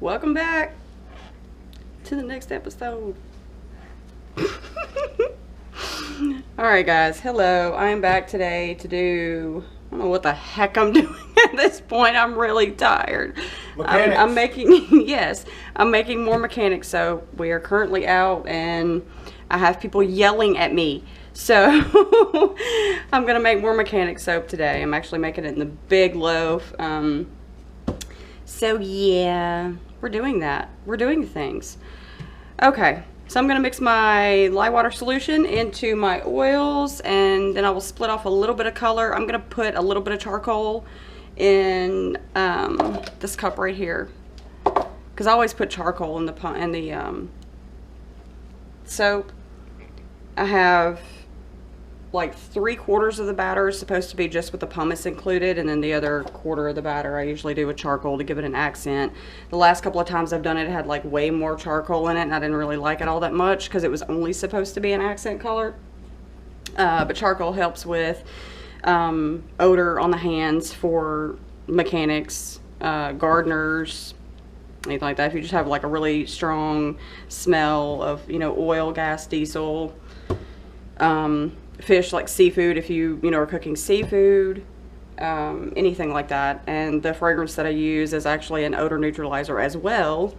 Welcome back to the next episode. Alright guys, hello. I am back today to do, I don't know what the heck I'm doing at this point. I'm really tired. I'm making, yes, I'm making more mechanic soap. We are currently out and I have people yelling at me. So I'm going to make more mechanic soap today. I'm actually making it in the big loaf. So yeah, we're doing that. We're doing things. Okay, so I'm going to mix my lye water solution into my oils, and then I will split off a little bit of color. I'm going to put a little bit of charcoal in this cup right here, because I always put charcoal in the soap. I have like 3/4 of the batter is supposed to be just with the pumice included, and then the other quarter of the batter I usually do with charcoal to give it an accent. The last couple of times I've done it, it had like way more charcoal in it, and I didn't really like it all that much because it was only supposed to be an accent color. But charcoal helps with odor on the hands for mechanics, gardeners, anything like that. If you just have like a really strong smell of, you know, oil, gas, diesel, fish like seafood, if you are cooking seafood, anything like that. And the fragrance that I use is actually an odor neutralizer as well.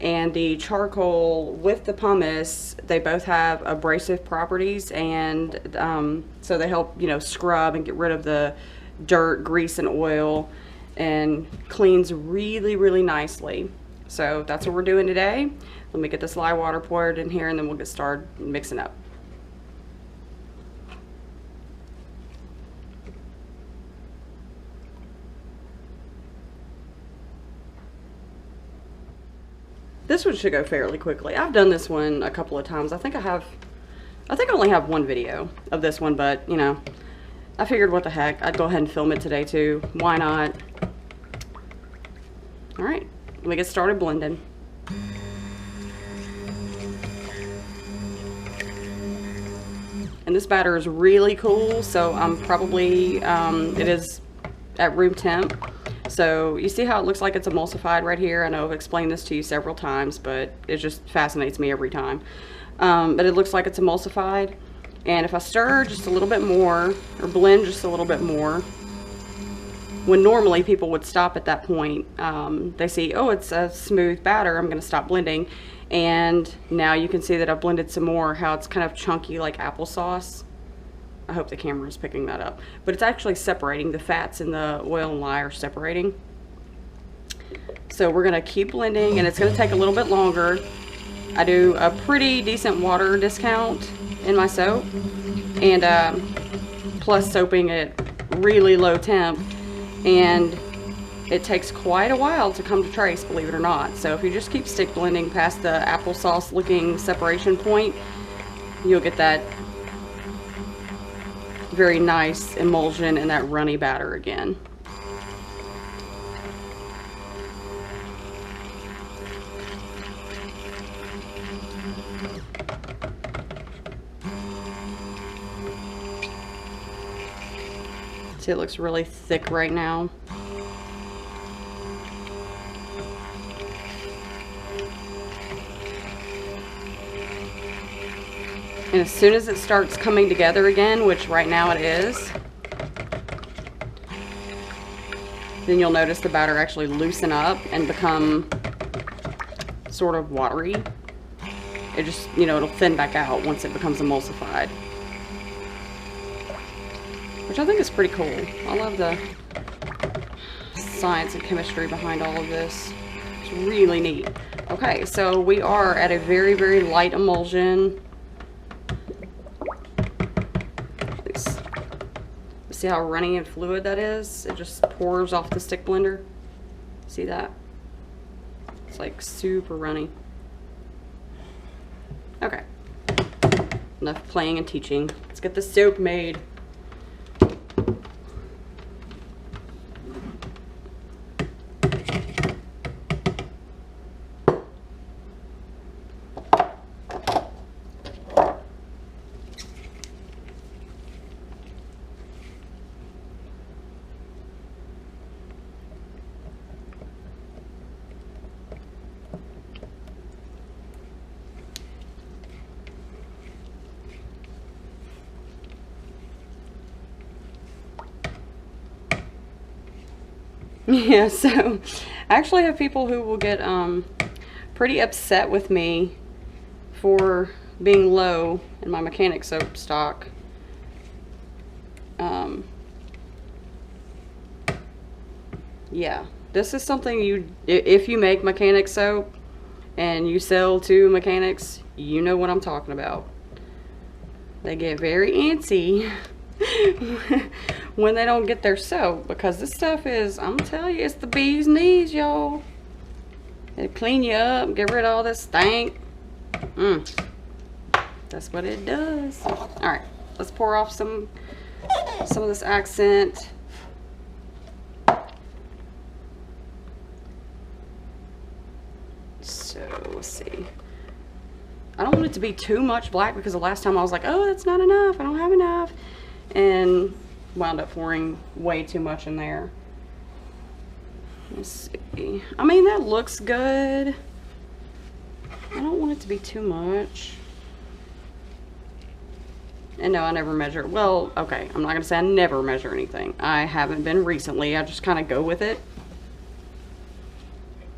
And the charcoal with the pumice, they both have abrasive properties, and so they help, you know, scrub and get rid of the dirt, grease, and oil, and cleans really, really nicely. So that's what we're doing today. Let me get this lye water poured in here, and then we'll get started mixing up. This one should go fairly quickly. I've done this one a couple of times. I think I only have one video of this one, but you know, I figured what the heck, I'd go ahead and film it today too. Why not? All right, let me get started blending. And this batter is really cool, so I'm probably, it is at room temp. So you see how it looks like it's emulsified right here? I know I've explained this to you several times, but it just fascinates me every time. But it looks like it's emulsified. And if I stir just a little bit more, or blend just a little bit more, when normally people would stop at that point, they see, oh, it's a smooth batter, I'm going to stop blending. And now you can see that I've blended some more, how it's kind of chunky like applesauce. I hope the camera is picking that up. But it's actually separating. The fats in the oil and lye are separating. So we're going to keep blending, and it's going to take a little bit longer. I do a pretty decent water discount in my soap, and plus soaping at really low temp, and it takes quite a while to come to trace, believe it or not. So if you just keep stick blending past the applesauce looking separation point, you'll get that very nice emulsion and that runny batter again. See, it looks really thick right now. And as soon as it starts coming together again, which right now it is, then you'll notice the batter actually loosen up and become sort of watery. It just, you know, it'll thin back out once it becomes emulsified, which I think is pretty cool. I love the science and chemistry behind all of this. It's really neat. Okay, so we are at a very, very light emulsion. See how runny and fluid that is? It just pours off the stick blender. See that? It's like super runny. Okay. Enough playing and teaching. Let's get the soap made. Yeah, so I actually have people who will get pretty upset with me for being low in my mechanic soap stock. Yeah, this is something if you make mechanic soap and you sell to mechanics, you know what I'm talking about. They get very antsy when they don't get their soap, because this stuff is, I'm telling you, it's the bee's knees, y'all. It'll clean you up, get rid of all this stank. That's what it does. All right, let's pour off some of this accent. So let's see. I don't want it to be too much black, because the last time I was like, oh, that's not enough, I don't have enough, and wound up pouring way too much in there. Let's see. I mean, that looks good. I don't want it to be too much. And no, I never measure. Well, okay, I'm not gonna say I never measure anything. I haven't been recently. I just kind of go with it.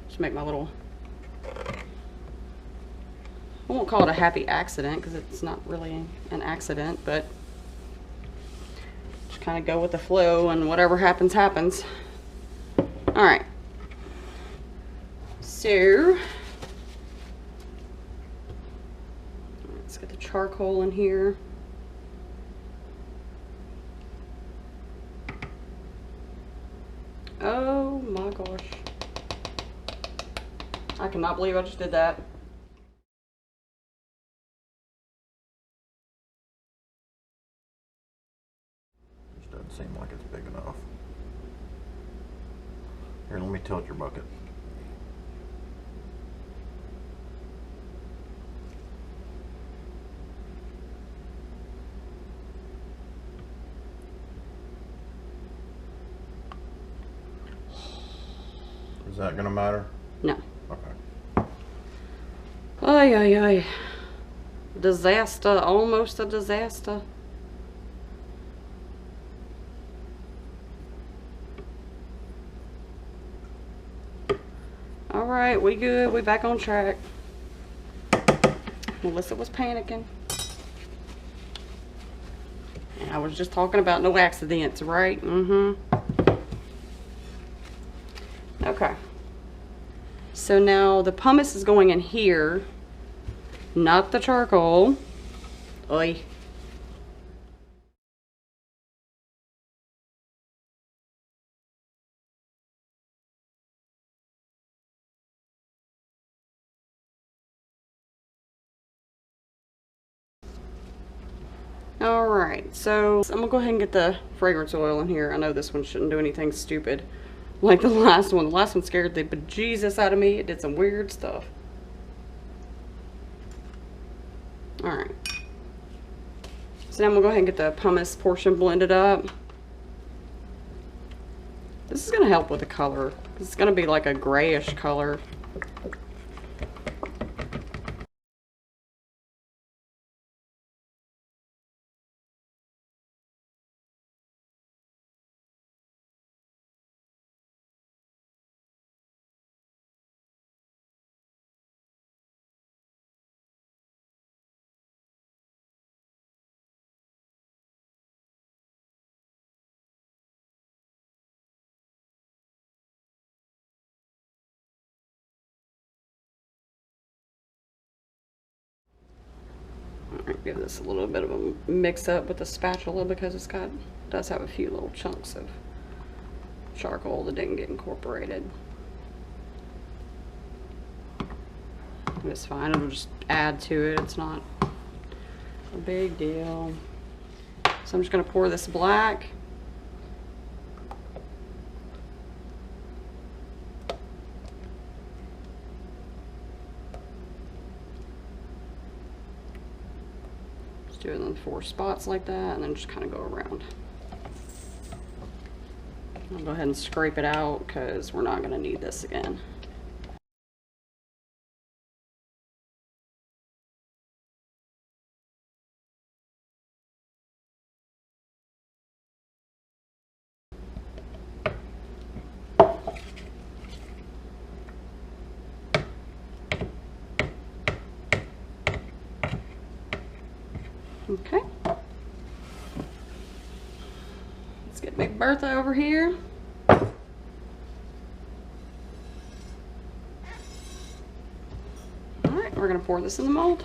Just make my little, I won't call it a happy accident, because it's not really an accident, but just kind of go with the flow, and whatever happens, happens. All right. So let's get the charcoal in here. Oh my gosh. I cannot believe I just did that. This doesn't seem like it's big enough. Here, let me tilt your bucket. Is that gonna matter? No. Okay. Ay, ay, ay. Disaster, almost a disaster. All right, we good. We back on track. Melissa was panicking. And I was just talking about no accidents, right? Okay. So now the pumice is going in here, not the charcoal. Oy. Alright, so I'm gonna go ahead and get the fragrance oil in here. I know this one shouldn't do anything stupid like the last one. The last one scared the bejesus out of me. It did some weird stuff. Alright. So now I'm gonna go ahead and get the pumice portion blended up. This is gonna help with the color. It's gonna be like a grayish color. Alright, give this a little bit of a mix up with the spatula, because does have a few little chunks of charcoal that didn't get incorporated. It's fine, it'll just add to it. It's not a big deal. So I'm just gonna pour this black. Just do it in 4 spots like that, and then just kind of go around. I'll go ahead and scrape it out, because we're not gonna need this again. Okay. Let's get Big Bertha over here. All right, we're gonna pour this in the mold.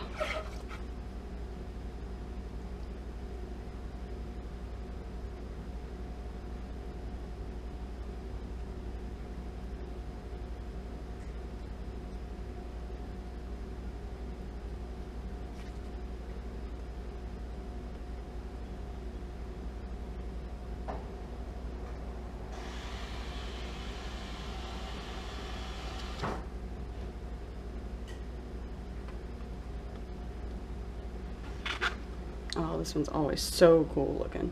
Oh, this one's always so cool looking.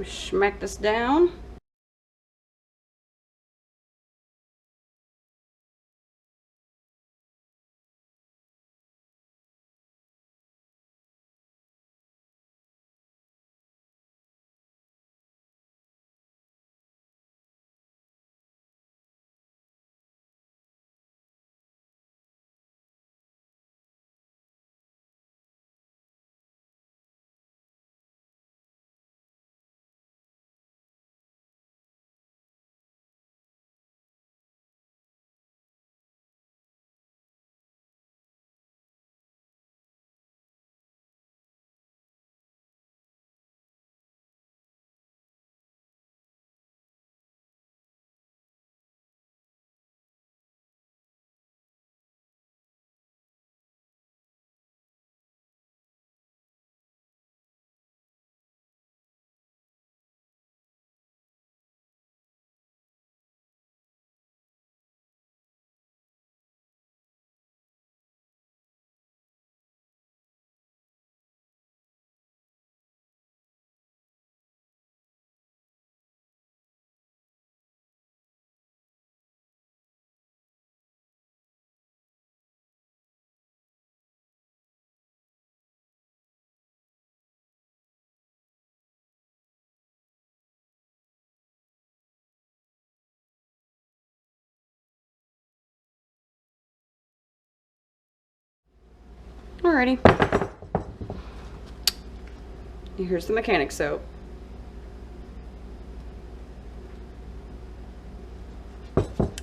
Smack this down. Alrighty. Here's the mechanic soap.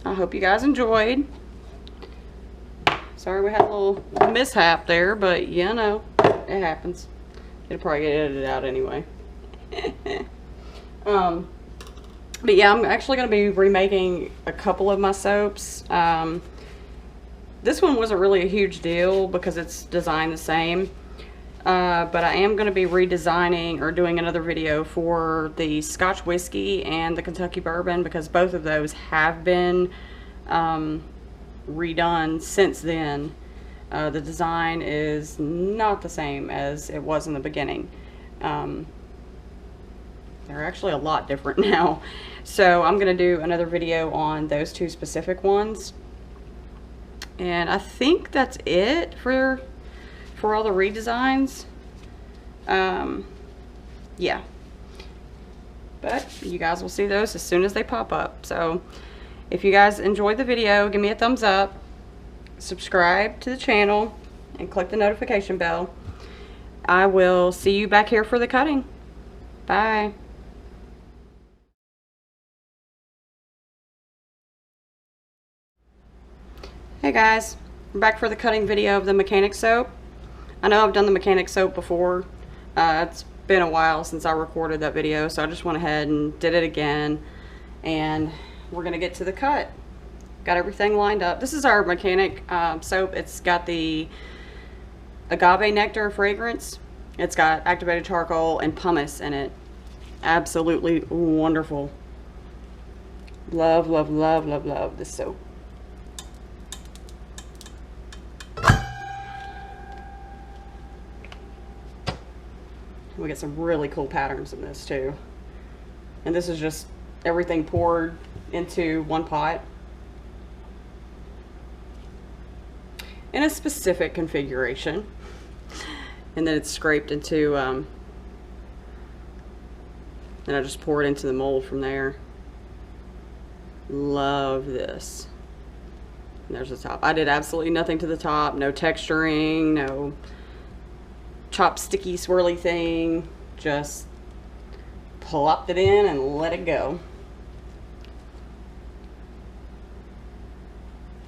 I hope you guys enjoyed. Sorry we had a little mishap there, but you know, it happens. It'll probably get edited out anyway. But yeah, I'm actually going to be remaking a couple of my soaps. This one wasn't really a huge deal because it's designed the same. But I am going to be redesigning or doing another video for the Scotch whiskey and the Kentucky bourbon, because both of those have been redone since then. The design is not the same as it was in the beginning. They're actually a lot different now. So I'm going to do another video on those two specific ones. And I think that's it for all the redesigns. Yeah. But you guys will see those as soon as they pop up. So if you guys enjoyed the video, give me a thumbs up, subscribe to the channel, and click the notification bell. I will see you back here for the cutting. Bye. Hey guys, I'm back for the cutting video of the mechanic soap. I know I've done the mechanic soap before. It's been a while since I recorded that video, so I just went ahead and did it again. And we're gonna get to the cut. Got everything lined up. This is our mechanic soap. It's got the Agave Nectar Fragrance. It's got activated charcoal and pumice in it. Absolutely wonderful. Love, love, love, love, love this soap. We get some really cool patterns in this too. And this is just everything poured into one pot in a specific configuration. And then it's scraped into, and I just pour it into the mold from there. Love this. And there's the top. I did absolutely nothing to the top. No texturing, no chopsticky swirly thing. Just plopped it in and let it go.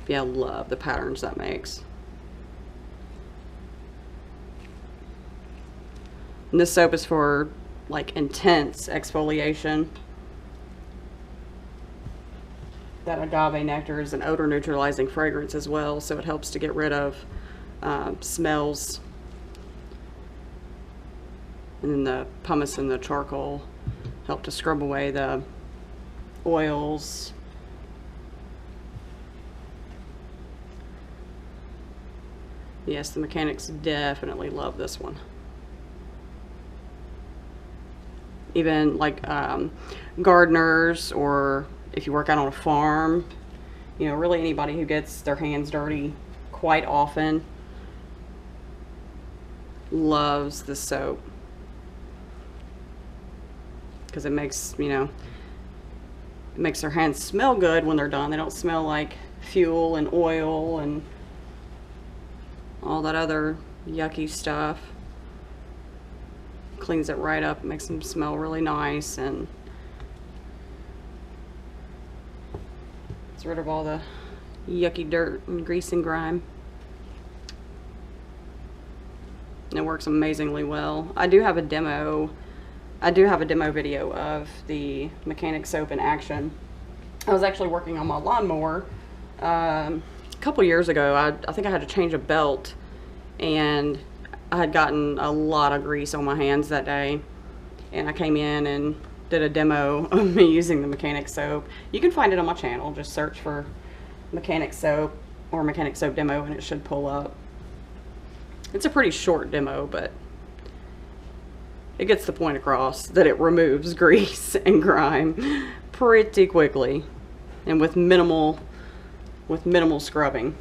Yeah, I love the patterns that makes. And this soap is for like intense exfoliation. That Agave Nectar is an odor neutralizing fragrance as well, so it helps to get rid of smells. And then the pumice and the charcoal help to scrub away the oils. Yes, the mechanics definitely love this one. Even like gardeners, or if you work out on a farm, you know, really anybody who gets their hands dirty quite often loves this soap. Because it makes, you know, it makes their hands smell good when they're done. They don't smell like fuel and oil and all that other yucky stuff. Cleans it right up, makes them smell really nice, and gets rid of all the yucky dirt and grease and grime. And it works amazingly well. I do have a demo video of the mechanic soap in action. I was actually working on my lawnmower a couple years ago. I think I had to change a belt, and I had gotten a lot of grease on my hands that day, and I came in and did a demo of me using the mechanic soap. You can find it on my channel. Just search for mechanic soap or mechanic soap demo and it should pull up. It's a pretty short demo, but it gets the point across that it removes grease and grime pretty quickly and with minimal scrubbing.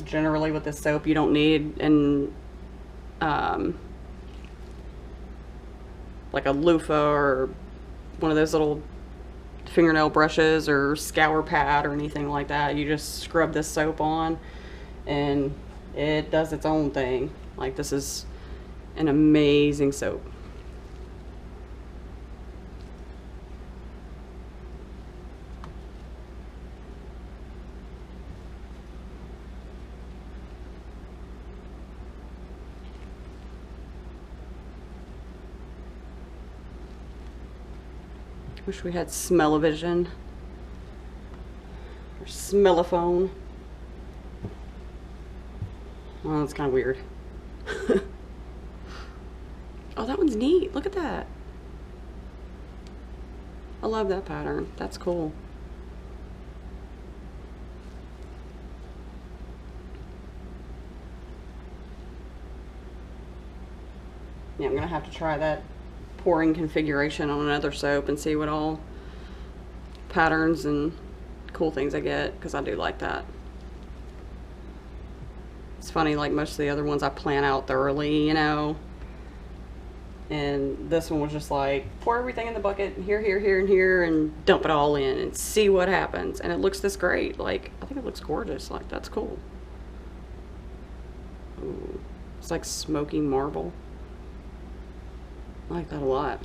Generally with this soap you don't need like a loofah or one of those little fingernail brushes or scour pad or anything like that. You just scrub this soap on and it does its own thing. Like, this is an amazing soap. Wish we had smell-o-vision or smell-o-phone. Oh, that's kind of weird. Oh, that one's neat. Look at that. I love that pattern. That's cool. Yeah, I'm gonna have to try that pouring configuration on another soap and see what all patterns and cool things I get, because I do like that. It's funny, like most of the other ones I plan out thoroughly, you know, and this one was just like, pour everything in the bucket, here, here, here, and here, and dump it all in and see what happens. And it looks this great. Like, I think it looks gorgeous. Like, that's cool. Ooh, it's like smoky marble. I like that a lot.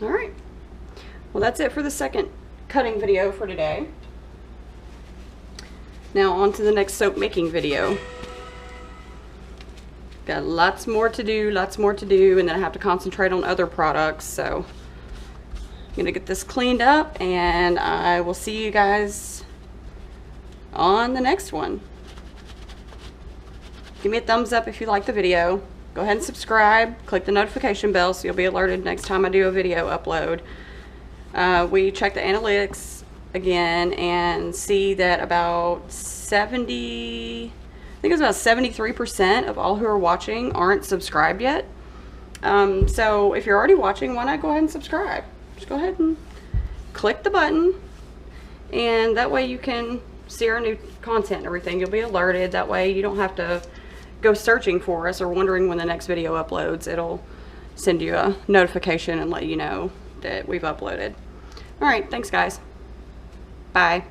All right, well, that's it for the second cutting video for today. Now on to the next soap making video. Got lots more to do, and then I have to concentrate on other products, so I'm gonna get this cleaned up, and I will see you guys on the next one. Give me a thumbs up if you like the video. Go ahead and subscribe, click the notification bell so you'll be alerted next time I do a video upload. We checked the analytics again and see that about 73% of all who are watching aren't subscribed yet. So if you're already watching, why not go ahead and subscribe? just go ahead and click the button, and that way you can see our new content and everything. You'll be alerted. That way you don't have to go searching for us or wondering when the next video uploads. It'll send you a notification and let you know that we've uploaded. All right, thanks guys. Bye.